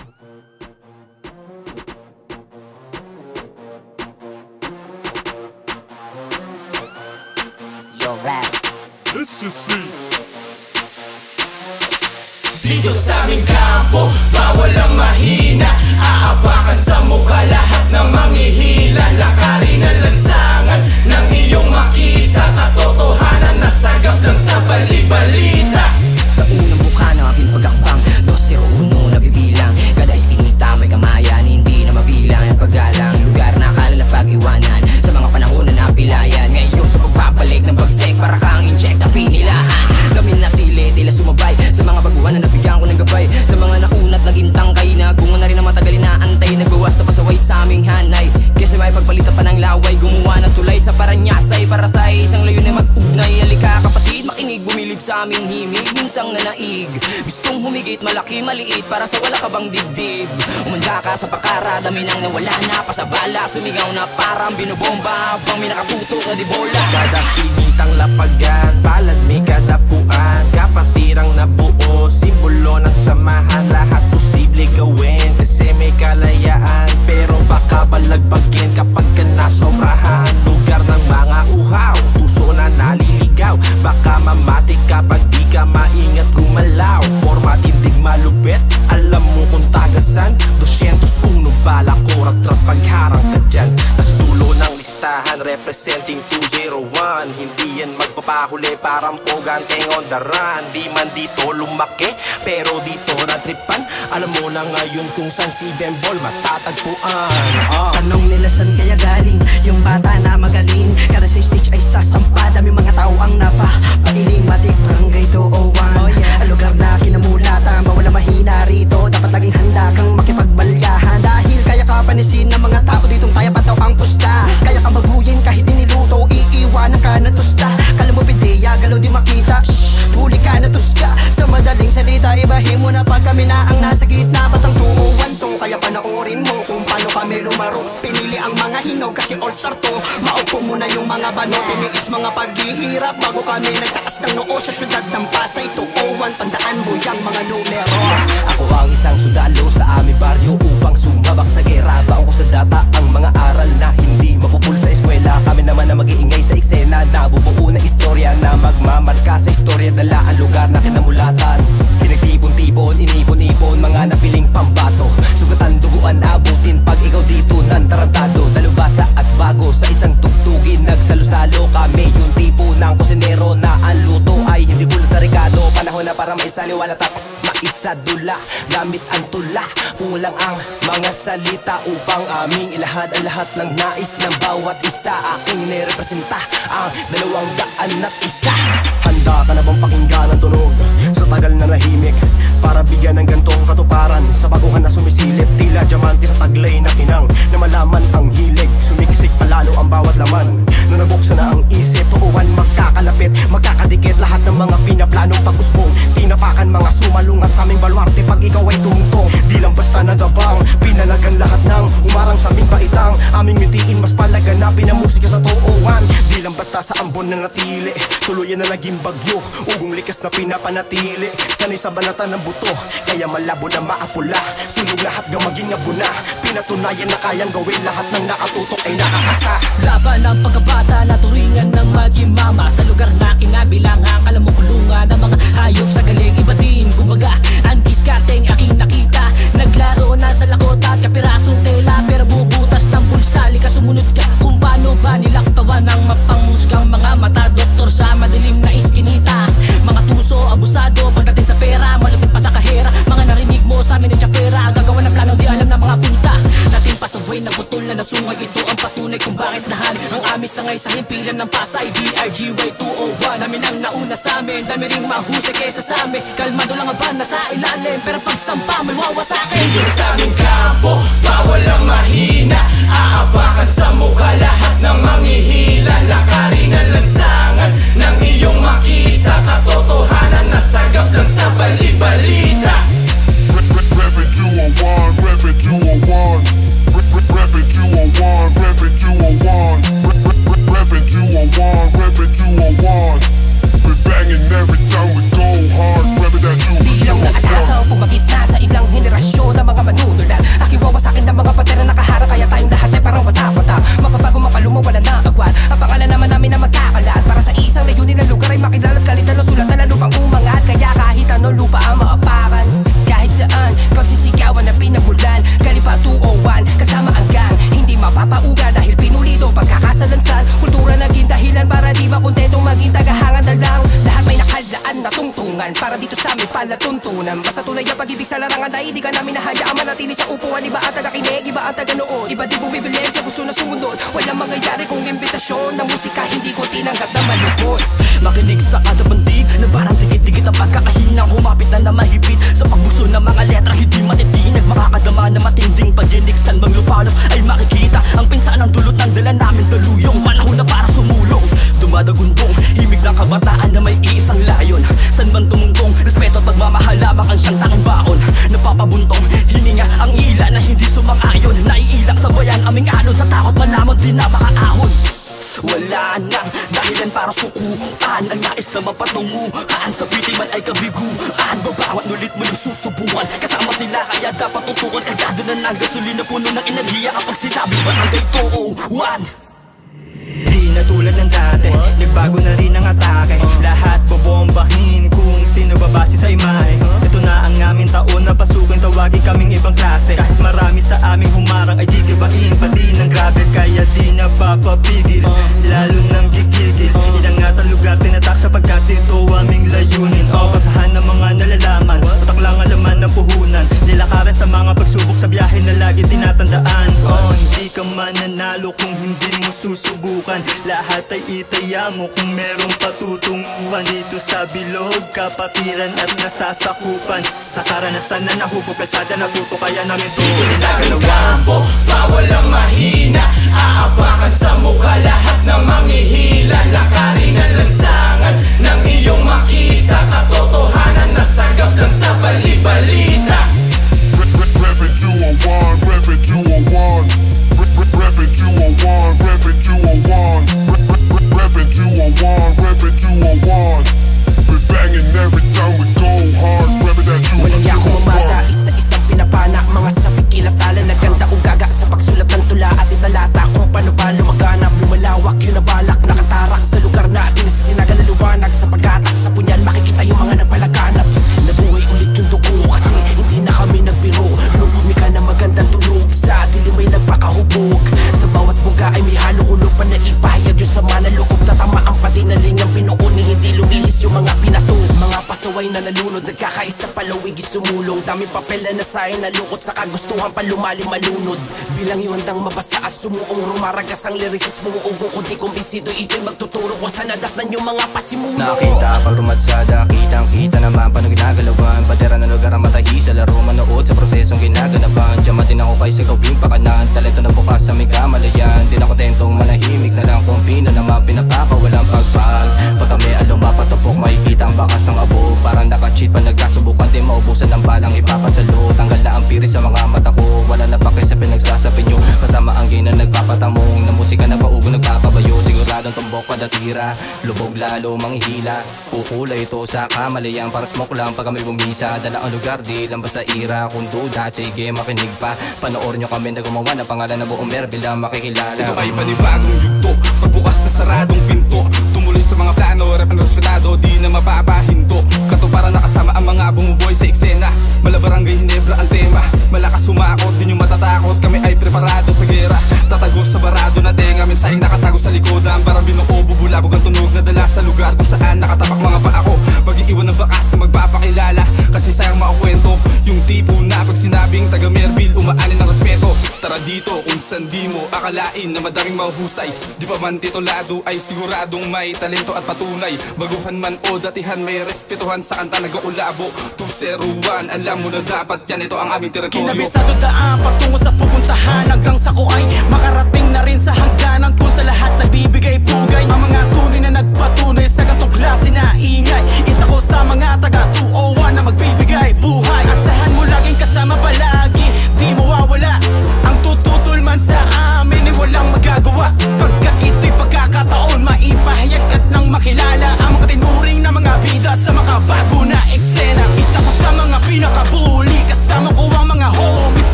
Yo, rap. This is sweet. Dito sa aming kampo, bawal ang mahina. Aapakan sa mukha lahat ng manghihila. Lakarin ang lansangan ng iyong makita. Katotohanan na sagap lang sa bali-balita. Sa unang mukha ng aking pagkakbang 201 na bibilang. Kada iskinita may kamayan, hindi na mabilang ang paggalang. Lugar na akala na pag-iwanan sa mga panahon na napilayan. Ngayon sa pagbabalik ng bagsek, para kang inject na pinilahan. Kami natili, tila sumabay sa mga baguhan na nabigyan ko ng gabay. Sa mga naunat naging tangkay, nagunga na rin ang matagal na antay. Nagbawas na pasaway sa aming hanay, kasi may pagpalitan pa ng laway. Gumawa ng tulay sa Paranaque para sa isang layo na mag-ugnay. Halika kapatid, makinig, bumilib sa aming himig. Minsang nanaig, gustong humigit, malaki, maliit, para sa wala ka bang dibdib. Umanda ka sa pakara, dami nang nawala na pasabala. Sumigaw na parang binobomba habang may nakatutok na di bola. Kada sigitang lapagan, palad may kadapuan. Kapatirang nabuo, simbolo ng samahan. Lahat posible gawin kasi may kalayaan. Pero baka balagbagin kapag ka nasobrahan. Lugar ng mga uhaw, puso na naliligaw. Baka mamati kapag di ka maingat gumalaw. Forma tindig malupit, alam mo kung tagasan. 201 bala ko, rat-rat pagharang ka dyan. Tas dulo ng listahan, representing 201. Hindi yan magpapahuli, parang poganteng on the run. Di man dito lumaki, pero dito natripan. Alam mo na ngayon kung saan si Bembol matatagpuan. Tanong nila saan kaya galing yung bata na magaling. Kada sa stage ay sasampa, dami mga tao ang napapailing. Matik barangay 201, ang lugar na kinamulatan. Bawal na mahina rito, dapat laging handa kang makipagbalyahan. Dahil kaya ka panisin ng mga tao ditong taya pataw ang pusta. Kaya ka maguyin kahit diniluto, iiwanan ka na tusta. Kala mo pideya, galaw di makita, huli ka na tuska. Sa madaling salita, ibahin mo na pag kami na ang nasa gitna. Batang 201 to, kaya panoorin mo kung paano kami lumaro. Pinili ang mga hinog kasi all-star to. Maupo muna yung mga banot, tiniis mga paghihirap bago kami nagtaas ng noo sa syudad ng Pasay. 201, tandaan mo yung mga numero. Ako ang isang sundalo sa aming baryo upang sumabak sa gera. Baon ko sa data ang mga aral na hindi mapupul sa eskwela. Kami naman na mag-iingay sa eksena, nabubuo na istorya na magmamarka sa istorya. Dala ang lugar na kinamulatan, pinagtipon-tipon, inipon-ipon, mga napiling pambato. Sugatan, duguan, abutin pag ikaw dito nantarantado. Dalubasa at bago sa isang tugtugin, nagsalo-salo. Kami yung tipo ng kusinero na ang luto ay hindi cool sa regalo. Panahon na para maisaliwala tapat maisadula, gamit ang tula. Kulang ang mga salita upang aming ilahad ang lahat ng nais ng bawat isa. Aking nirepresenta ang 201. Handa ka na bang pakinggan ang tunog sa tagal na nahimik, para bigyan ng gantong katuparan sa baguhan na sumisilip? Tila diamante sa taglay na kinang, na malaman ang hilig. Sumiksik palalo ang bawat laman nung nabuksan na ang isip. Tuuan magkakalapit, magkakadikit lahat ng mga pinaplanong pag-usbong. Tinapakan mga sumalungat sa aming baluarte pag ikaw ay tungtong. Di lang basta nagabang, pinalagan lahat ng umarang sa aming baitang. Aming mitiin mas palagan na pinamusika sa 201. Di lang basta sa ambon na natili, tuluyan na naging bagyo. Ugong likas na pinapanatili, sanay sa banatan ng buto, kaya malabo na maapula. Sunog lahat ga maging abuna, pinatunayan na kayang gawin lahat ng nakatutok ay nakakasa. Laban ng pagkabata na turingan ng maging mama. Sa lugar na kinabilangan, kala mo kulungan ng mga hayop sa galing iba din. Kumbaga, ang diskarteng aking nakita, naglaro na sa lakota at kapirasong tela, pero bubutas ng bulsali ka. Sumunod ka kung paano ba nilaktawan ng mapangmusgang mga mata. Doktor sa madilim na iskinita, mga tuso, abusado pagdating sa pera, malupit pa sa kahera. Mga narinig mo sa amin ng tsapera, gagawa ng planong di alam ng mga punta. Natin pasaway na butol na nasungay, ito ang patunay kung bakit nahan ang aming sangay sa himpilan ng Pasay. DRGY 201, namin ang nauna sa amin, dami ring mahusay kesa sa amin. Kalmado lang ang ban na sa ilalim, pero pag sampa may wawasakin. Dito sa aming kampo, bawal ang mahina. Aapakan sa mukha lahat ng manghihila. Lakarin ang lansangan ng iyong makita. Katotohanan na sagap lang sa bali-balita. Reppin' 201, reppin' 201. Reppin' 201, reppin' 201. Reppin' 201, reppin' 201. We're banging every time we go hard. Reppin' that 201. Bilang naatasaw, pumagit na sa ilang henerasyon ng mga Di ka namin nahayaan manatili sa upuan. Iba ang taga-kinig, iba ang taga-nood. Iba di bumibilin sa gusto na sumunod. Walang mangyayari kung imbitasyon na musika hindi ko tinanggap na malukod. Makinig sa kada bandig na parang tikit-tikit ang pagkakahinang humapit na mahigpit sa pagbuso ng mga letra hindi matitinag. Makakadama na matinding pagdinig saan mang lupalop ay makikita ang pinsan ng dulot ng dala namin daluyong. Panahon na para sumulong, dumadagundong himig ng kabataan na may iisang layon. San man tumungtong, respeto at pagmamahal lamang ang siyang tanging baon. Napapabuntong, hininga ang ila na hindi sumang-ayon. Naiilak sa bayan, aming alon sa takot malamon di na makaahon. Wala nang dahilan para sukuan ang nais na mapatunguhan. Sa piti man ay kabiguan, babawat nulit mo yung susubukan. Kasama sila kaya dapat tutukan. Kagado na ng gasolina, puno ng enerhiya kapag sinabi ba ang gayto one. Di na tulad ng dati, nagbago na rin ang atake. Lahat bobombahin kung sino babase sa imahe. Ito na ang aming taon na pasukin, tawagin kaming ibang klase. Kahit marami sa aming humarang ay di gibain pati ng grabe. Kaya di na papapigil, lalo nang gigigil. Inangat ang lugar, tinatak sapagkat ito aming layunin. Pasahan ng mga nalalaman, utak lang ang laman ng puhunan. Nilakaran sa mga pagsubok sa biyahe na lagi tinatandaan. Hindi ka mananalo kung hindi mo susubukan. Lahat ay itaya mo kung merong patutunguhan. Dito sa bilog, kapatiran at nasasakupan. Sa karanasan na nahubog, kalsada natuto kaya namin tuloy sa kampo, bawal ang mahina. Aapakan sa mukha lahat ng manghihila. Lakarin ang lansangan ng iyong makita. Katotohanan na sagap lang sa bali-balita. Reppin' 201, reppin' 201. Reppin' 201, reppin' 201. Reppin' 201, reppin' 201. We're banging every time we go hard. Reppin' that 201. Walang yako mamata, isa-isang pinapana. Mga sapik kilatala, naganda o gaga sa pagsulat ng tula at italata. Kung paano pa lumaganap, lumalawak yun na balak. Nakatarak sa lugar natin, sinaga na luwanag. Sa pagkatak sa punyan, makikita yung mga napalaganap. Nabuhay ulit yung dugo kasi hindi na kami nagbiro. Lumika na magandang tunog, sa dilim may nagpakahubog. Sa bawat buga ay may halo-hulog pa na ipahayag yung sama na loob. Tatama ang patinaling ang pinuuni, hindi lumihis yung mga pinato. Mga pasaway na nalunod, nagkakaisa palawig sumulong. Daming papel na nasayang nalukot sa kagustuhan pa lumalim malunod. Bilang iwandang mabasa at sumuong rumaragas ang lyricist mo. Ugong kundi kumbisido, ito'y magtuturo kung saan nadatnan yung mga pasimulo. Nakita pag rumatsada, kitang-kita naman paano ginagalawan. Badera na lugar ang matahi sa laro, manood sa prosesong ginaganapan. Diyamantin ako kay sa gawing pakanan, talento na bukas sa may kamalayan. Di na kontentong manahimik na lang kung pino naman pinapaka walang pagpag. Pag kami alumapatupok, makikita ang bakas ng abo. Parang naka-cheat pa nagkasubukan, di maubusan ng balang ipapasalo. Tanggal na ang piris sa mga mata ko, wala na pake sa pinagsasabi nyo. Kasama ang gay na nagpapatamong, na musika na paugo nagpapabayo. Siguradong tumbok padatira, lubog lalo manghihila. Kukulay ito sa kamalayan, para smoke lang pag kami bumisa. Dala ang lugar, di lang basta ira. Kung duda, sige makinig pa. Panoorin nyo kami na gumawa ng pangalan na buong Merville lang makikilala. Ito ay panibagong yugto, pagbukas sa saradong pinto. Tumuloy sa mga plano, rap na respetado, di na mapapahinto. Katuparan nakasama ang mga bumuboy sa eksena. Malabarangay Hinebra ang tema, malakas sumakot, di nyo matatakot. Kami ay preparado sa gera, tatago sa barado na tenga. Mensaheng nakatago sa likodan, parang binuo, bubulabog ang tunog na dala sa lugar kung saan nakatapak mga paa ko. Pag-iiwan ng bakas na magpapakilala, kasi sayang makakwento yung tipo na pag sinabing taga Merville, umaanin ng respeto. Tara dito kung saan di mo akalain na madaring mahuhusay. Di pa man titulado ay siguradong may talento at patunay. Baguhan man o datihan may respetuhan sa kanta nag-uulabo. 201, alam mo na dapat yan, ito ang aming teritoryo. Kinabisado daan patungo sa pupuntahan, hanggang sa ko ay makarating na rin sa hangganan. Kung sa lahat nagbibigay pugay, ang mga tunay na nagpatunay sa gantong klase na ingay. Isa ko sa mga taga 201 na magbibigay buhay. Asahan mo laging kasama pala